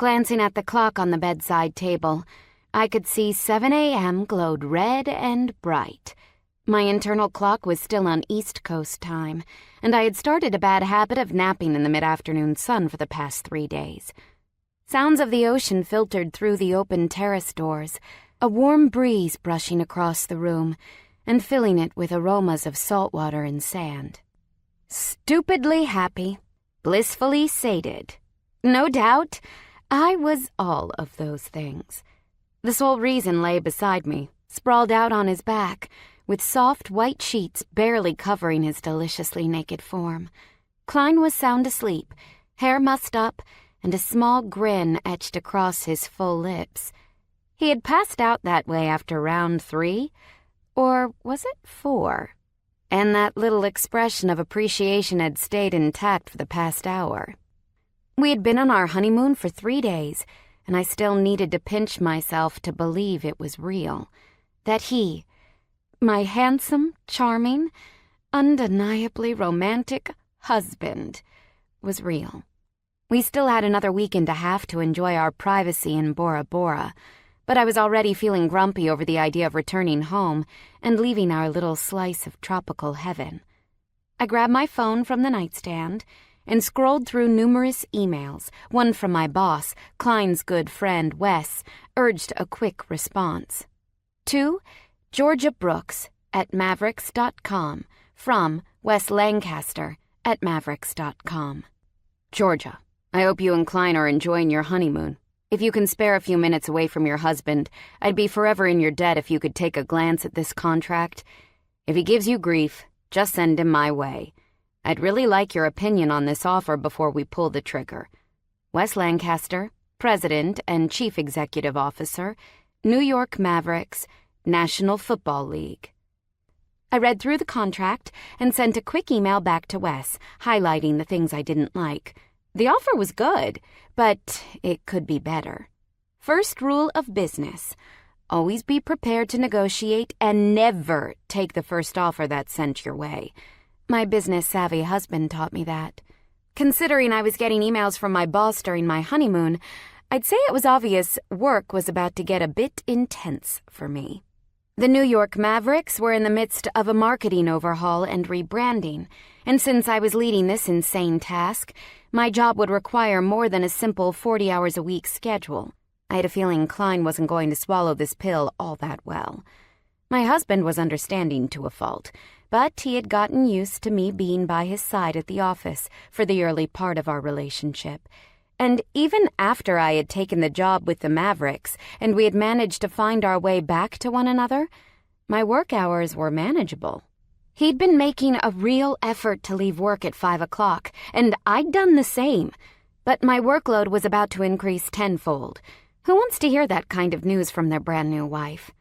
Glancing at the clock on the bedside table, I could see 7 a.m. glowed red and bright. My internal clock was still on East Coast time, and I had started a bad habit of napping in the mid-afternoon sun for the past 3 days. Sounds of the ocean filtered through the open terrace doors, a warm breeze brushing across the room and filling it with aromas of salt water and sand. Stupidly happy, blissfully sated. No doubt, I was all of those things. The sole reason lay beside me, sprawled out on his back, with soft white sheets barely covering his deliciously naked form. Kline was sound asleep, hair mussed up, and a small grin etched across his full lips. He had passed out that way after round 3, or was it 4? And that little expression of appreciation had stayed intact for the past hour. We had been on our honeymoon for 3 days, and I still needed to pinch myself to believe it was real. That he, my handsome, charming, undeniably romantic husband, was real. We still had another week and a half to enjoy our privacy in Bora, but I was already feeling grumpy over the idea of returning home and leaving our little slice of tropical heaven. I grabbed my phone from the nightstand and scrolled through numerous emails. One from my boss, Kline's good friend Wes, urged a quick response. To Georgia Brooks at Mavericks.com from Wes Lancaster at Mavericks.com. Georgia, I hope you and Kline are enjoying your honeymoon. If you can spare a few minutes away from your husband, I'd be forever in your debt if you could take a glance at this contract. If he gives you grief, just send him my way. I'd really like your opinion on this offer before we pull the trigger. Wes Lancaster, President and Chief Executive Officer, New York Mavericks, National Football League. I read through the contract and sent a quick email back to Wes, highlighting the things I didn't like. The offer was good, but it could be better. First rule of business: always be prepared to negotiate and never take the first offer that's sent your way. My business-savvy husband taught me that. Considering I was getting emails from my boss during my honeymoon, I'd say it was obvious work was about to get a bit intense for me. The New York Mavericks were in the midst of a marketing overhaul and rebranding, and since I was leading this insane task, my job would require more than a simple 40 hours a week schedule. I had a feeling Kline wasn't going to swallow this pill all that well. My husband was understanding to a fault, but he had gotten used to me being by his side at the office for the early part of our relationship. And even after I had taken the job with the Mavericks and we had managed to find our way back to one another, my work hours were manageable. He'd been making a real effort to leave work at 5 o'clock, and I'd done the same. But my workload was about to increase tenfold. Who wants to hear that kind of news from their brand new wife?